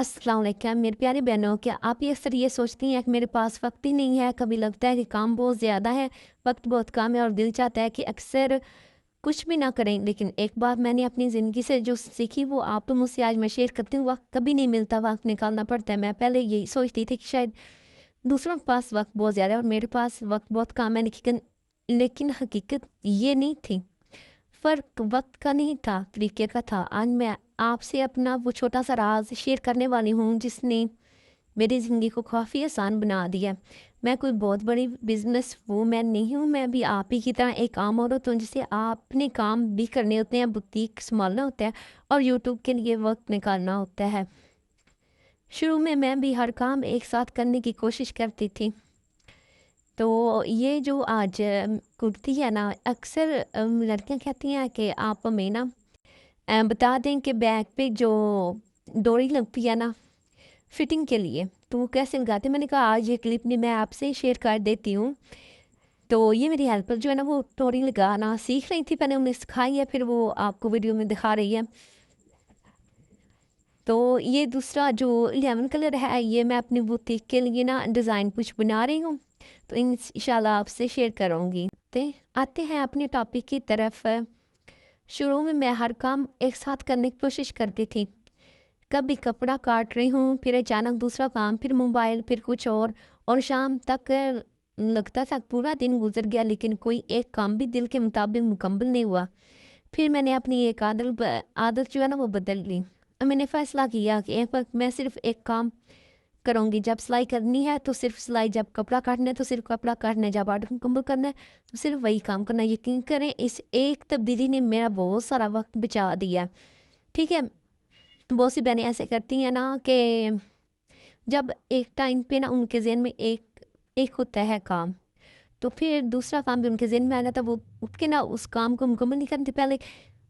अस्सलाम वालेकुम मेरे प्यारे बहनों, क्या आप ये अक्सर ये सोचती हैं कि मेरे पास वक्त ही नहीं है? कभी लगता है कि काम बहुत ज़्यादा है, वक्त बहुत कम है और दिल चाहता है कि अक्सर कुछ भी ना करें। लेकिन एक बात मैंने अपनी ज़िंदगी से जो सीखी वो आप तो मुझसे आज मैं शेयर करती हूँ। वक्त कभी नहीं मिलता, वक्त निकालना पड़ता है। मैं पहले यही सोचती थी कि शायद दूसरों के पास वक्त बहुत ज़्यादा है और मेरे पास वक्त बहुत कम है, लेकिन हकीकत ये नहीं थी। फ़र्क वक़्त का नहीं था, तरीके का था। आज मैं आपसे अपना वो छोटा-सा राज़ शेयर करने वाली हूँ, जिसने मेरी ज़िंदगी को काफ़ी आसान बना दिया। मैं कोई बहुत बड़ी बिज़नेस वूमन नहीं हूँ, मैं भी आप ही की तरह एक आम औरत हूँ, जिसे अपने काम भी करने होते हैं, बुटीक सँभालना होता है और यूट्यूब के लिए वक़्त निकालना होता है। शुरू में मैं भी हर काम एक साथ करने की कोशिश करती थी। तो ये जो आज कुर्ती है ना, अक्सर लड़कियाँ कहती हैं कि आप हमें ना बता दें कि बैक पे जो डोरी लगती है ना फिटिंग के लिए, तो वो कैसे लगाते हैं? मैंने कहा आज ये क्लिप नहीं, मैं आपसे शेयर कर देती हूँ। तो ये मेरी हेल्पर जो है ना वो डोरी लगाना सीख रही थी, मैंने उन्हें सिखाई है, फिर वो आपको वीडियो में दिखा रही है। तो ये दूसरा जो लेमन कलर है, ये मैं अपनी बुटीक के लिए ना डिज़ाइन कुछ बना रही हूँ, तो इंशाल्लाह आपसे शेयर करूँगी। ते आते हैं अपने टॉपिक की तरफ। शुरू में मैं हर काम एक साथ करने की कोशिश करती थी। कभी कपड़ा काट रही हूँ, फिर अचानक दूसरा काम, फिर मोबाइल, फिर कुछ और शाम तक लगता था पूरा दिन गुजर गया, लेकिन कोई एक काम भी दिल के मुताबिक मुकम्मल नहीं हुआ। फिर मैंने अपनी एक आदत जो है ना वो बदल ली। मैंने फ़ैसला किया कि एक वक़्त मैं सिर्फ़ एक काम करूँगी, जब सिलाई करनी है तो सिर्फ़ सिलाई, जब कपड़ा काटना है तो सिर्फ़ कपड़ा काटना है, जब ऑर्डर मुकम्मल करना है तो सिर्फ़ वही काम करना है। यकीन करें इस एक तब्दीली ने मेरा बहुत सारा वक़्त बचा दिया। ठीक है? बहुत सी बहनें ऐसे करती हैं ना कि जब एक टाइम पे ना उनके ज़हन में एक एक होता है काम, तो फिर दूसरा काम भी उनके ज़हन में आ जाता है, वो उठ के ना उस काम को मुकम्मल नहीं करते, पहले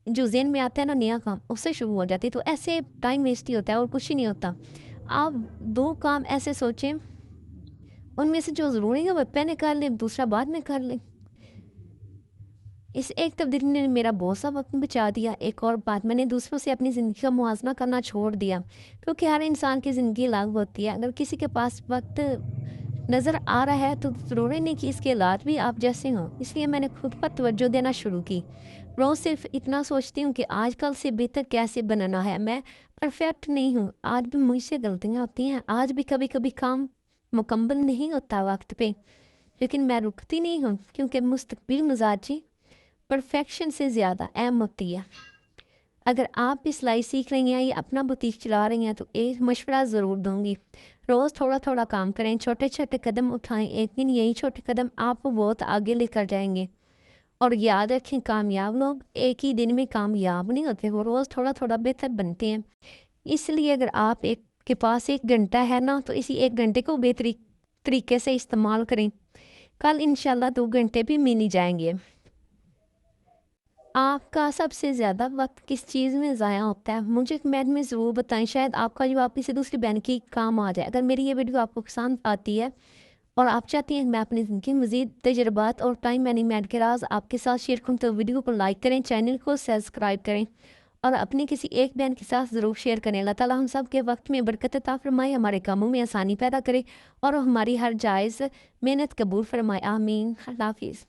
जो ज़हन में आता है ना नया काम, उससे शुरू हो जाती है। तो ऐसे टाइम वेस्ट ही होता है और कुछ ही नहीं होता। आप 2 काम ऐसे सोचें, उनमें से जो ज़रूरी है वो पहले कर लें, दूसरा बाद में कर लें। इस एक तब्दीली ने मेरा बहुत सा वक़्त बचा दिया। एक और बात, मैंने दूसरों से अपनी ज़िंदगी का मुवाज़ना करना छोड़ दिया, क्योंकि हर इंसान की ज़िंदगी अलग होती है। अगर किसी के पास वक़्त नज़र आ रहा है, तो ज़रूरी नहीं कि इसके हालात भी आप जैसे हों। इसलिए मैंने खुद पर तवज्जो देना शुरू की। रोज़ सिर्फ़ इतना सोचती हूँ कि आज कल से बेहतर कैसे बनना है। मैं परफ़ेक्ट नहीं हूँ, आज भी मुझसे गलतियाँ होती हैं, आज भी कभी-कभी काम मुकम्मल नहीं होता वक़्त पे। लेकिन मैं रुकती नहीं हूँ, क्योंकि मुस्तकिल मिज़ाजी परफेक्शन से ज़्यादा अहम होती है। अगर आप भी सिलाई सीख रही हैं या अपना बुटीक चला रही हैं, तो एक मशवरा ज़रूर दूँगी। रोज़ थोड़ा-थोड़ा काम करें, छोटे-छोटे कदम उठाएँ, एक दिन यही छोटे कदम आपको बहुत आगे लेकर जाएँगे। और याद रखें, कामयाब लोग एक ही दिन में कामयाब नहीं होते, वो रोज़ थोड़ा-थोड़ा बेहतर बनते हैं। इसलिए अगर आप एक के पास 1 घंटा है ना, तो इसी 1 घंटे को बेहतरी तरीके से इस्तेमाल करें। कल इंशाल्लाह 2 घंटे भी मिल ही जाएँगे। आपका सबसे ज़्यादा वक़्त किस चीज़ में ज़ाया होता है? मुझे कमेंट में ज़रूर बताएँ, शायद आपका जवाब किसी दूसरी बहन के काम आ जाए। अगर मेरी ये वीडियो आपको पसंद आती है और आप चाहती हैं कि मैं अपनी ज़िंदगी में मज़ीद तजुर्बात और टाइम मैनेजमेंट के राज़ आपके साथ शेयर करूँ, तो वीडियो को लाइक करें, चैनल को सब्सक्राइब करें और अपनी किसी एक बहन के साथ ज़रूर शेयर करें। अल्लाह ताला हम सब के वक़्त में बरकत अता फ़रमाए, हमारे कामों में आसानी पैदा करे और हमारी हर जायज़ मेहनत कबूल फ़रमाए। आमीन। अल्लाह हाफ़िज़।